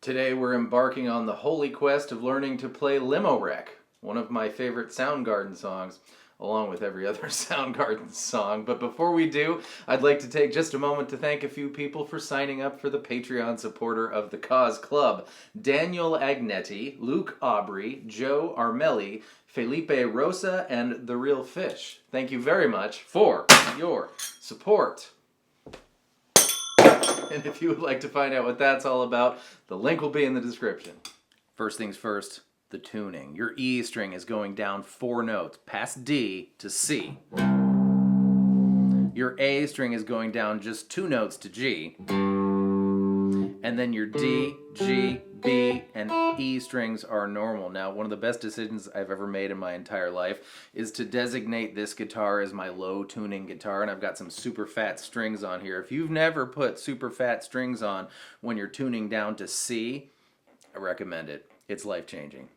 Today we're embarking on the holy quest of learning to play Limo Wreck, one of my favorite Soundgarden songs, along with every other Soundgarden song. But before we do, I'd like to take just a moment to thank a few people for signing up for the Patreon supporter of the Cause Club. Daniel Agnetti, Luke Aubry, Joe Armelli, Felipe Rosa, and The Real Fish. Thank you very much for your support. And if you would like to find out what that's all about, the link will be in the description. First things first, the tuning. Your E string is going down 4 notes, past D to C. Your A string is going down just 2 notes to G. And then your D, G, B, and E strings are normal. Now, one of the best decisions I've ever made in my entire life is to designate this guitar as my low tuning guitar, and I've got some super fat strings on here. If you've never put super fat strings on when you're tuning down to C, I recommend it. It's life-changing.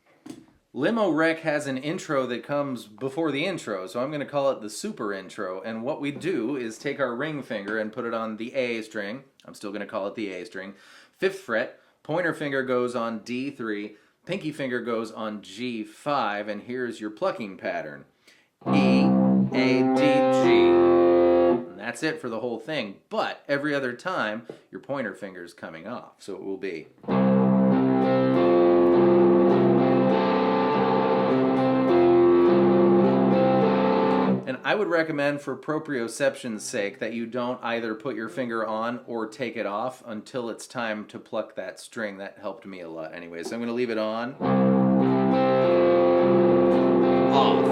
Limo Wreck has an intro that comes before the intro, so I'm going to call it the super intro. And what we do is take our ring finger and put it on the A string. I'm still going to call it the A string. 5th fret, pointer finger goes on D3, pinky finger goes on G5, and here's your plucking pattern. E, A, D, G. And that's it for the whole thing. But every other time, your pointer finger's coming off. So it will be... And I would recommend, for proprioception's sake, that you don't either put your finger on or take it off until it's time to pluck that string. That helped me a lot anyway. So I'm going to leave it on. Off.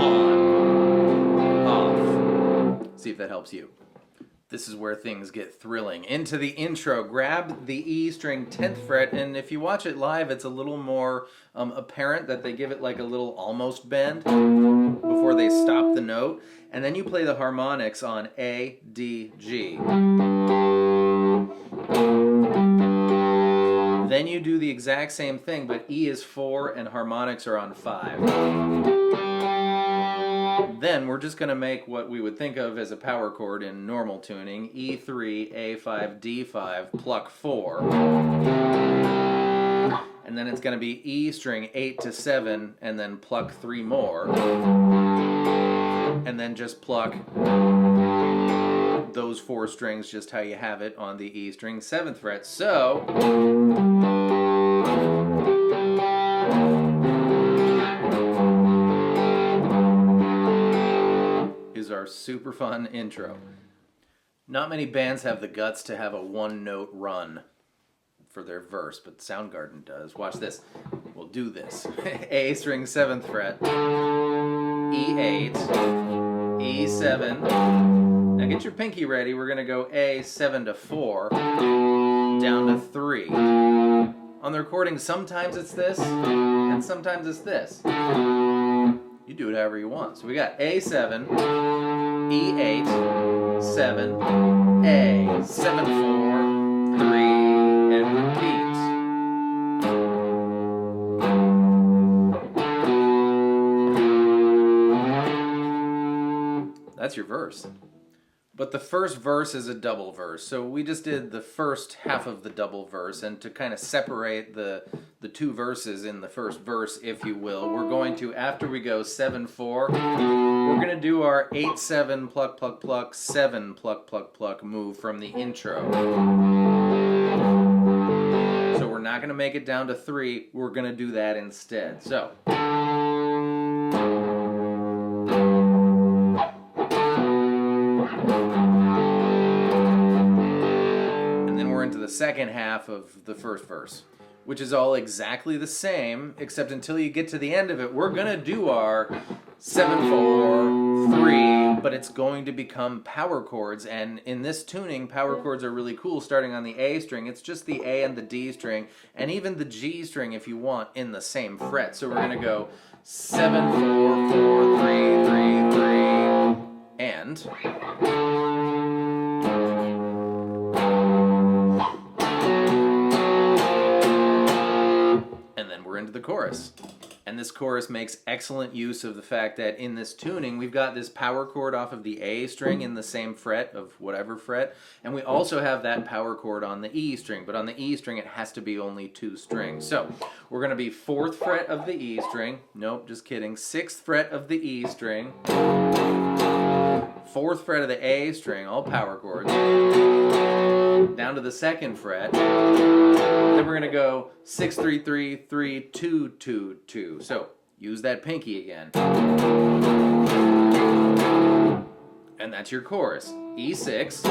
On. Off. See if that helps you. This is where things get thrilling. Into the intro. Grab the E string 10th fret, and if you watch it live, it's a little more apparent that they give it like a little almost bend before they stop the note. And then you play the harmonics on A, D, G. Then you do the exact same thing, but E is 4 and harmonics are on 5. Then we're just going to make what we would think of as a power chord in normal tuning. E3, A5, D5, pluck 4. And then it's going to be E string 8 to 7, and then pluck 3 more. And then just pluck those 4 strings just how you have it on the E string 7th fret. So... our super fun intro. Not many bands have the guts to have a 1-note run for their verse, but Soundgarden does. Watch this. We'll do this. A string 7th fret, E8, E7. Now get your pinky ready. We're going to go A 7 to 4, down to 3. On the recording, sometimes it's this, and sometimes it's this. You do it however you want. So we got A7, E8, 7, A, 7, 4, 3, and repeat. That's your verse. But the first verse is a double verse. So we just did the first half of the double verse, and to kind of separate the 2 verses in the first verse, if you will, we're going to, after we go 7-4, we're going to do our 8-7 pluck pluck pluck 7 pluck pluck pluck move from the intro. So we're not going to make it down to 3, we're going to do that instead. So the second half of the first verse, which is all exactly the same, except until you get to the end of it, we're going to do our 7-4, 3, but it's going to become power chords. And in this tuning, power chords are really cool. Starting on the A string, it's just the A and the D string, and even the G string if you want in the same fret. So we're going to go 7, 4, 4, 3, 3, 3, and... into the chorus. And this chorus makes excellent use of the fact that in this tuning, we've got this power chord off of the A string in the same fret of whatever fret, and we also have that power chord on the E string, but on the E string it has to be only 2 strings. So we're going to be 4th fret of the E string, nope, just kidding, 6th fret of the E string, 4th fret of the A string, all power chords, down to the 2nd fret, then we're going to go 6, 3, 3, 3, 2, 2, 2. So use that pinky again. And that's your chorus. E6,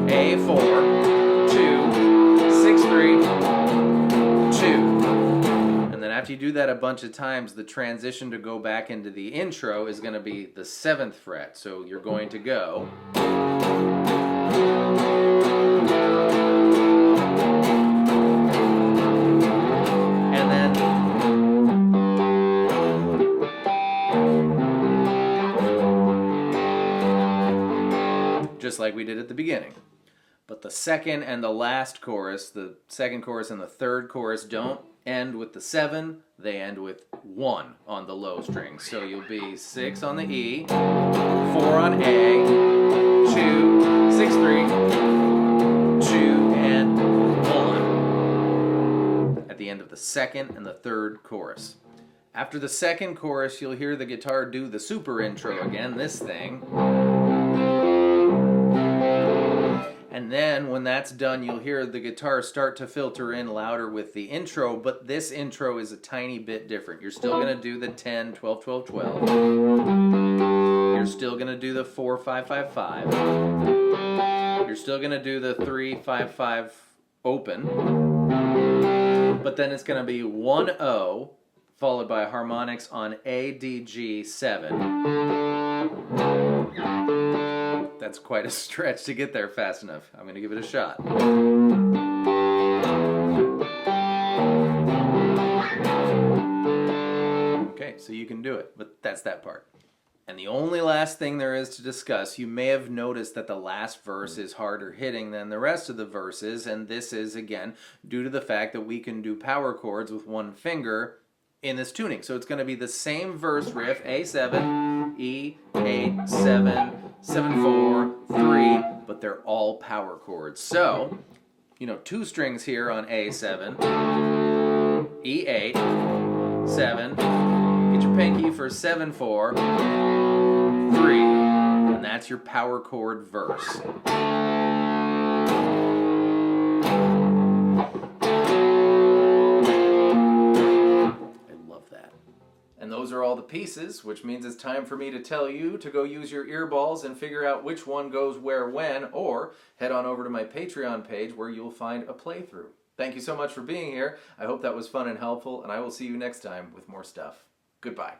A4, 2, 6, 3, 2. And then after you do that a bunch of times, the transition to go back into the intro is going to be the 7th fret. So you're going to go... just like we did at the beginning. But the second and the last chorus, the second chorus and the third chorus, don't end with the 7, they end with 1 on the low string. So you'll be 6 on the E, 4 on A, 2, 6, 3, 2, and 1 at the end of the second and the third chorus. After the second chorus, you'll hear the guitar do the super intro again, this thing. And then when that's done, you'll hear the guitar start to filter in louder with the intro, but this intro is a tiny bit different. You're still going to do the 10, 12, 12, 12. You're still going to do the 4, 5, 5, 5. You're still going to do the 3, 5, 5 open. But then it's going to be 1-0, followed by harmonics on A, D, G, 7. That's quite a stretch to get there fast enough. I'm going to give it a shot. Okay, so you can do it, but that's that part. And the only last thing there is to discuss, you may have noticed that the last verse is harder hitting than the rest of the verses, and this is, again, due to the fact that we can do power chords with one finger in this tuning. So it's going to be the same verse riff, A7, E8, 7, 7, 4, 3, but they're all power chords. So, 2 strings here on A7, E8, 7, get your pinky for 7, 4, 3, and that's your power chord verse. And those are all the pieces, which means it's time for me to tell you to go use your earballs and figure out which one goes where when, or head on over to my Patreon page where you'll find a playthrough. Thank you so much for being here. I hope that was fun and helpful, and I will see you next time with more stuff. Goodbye.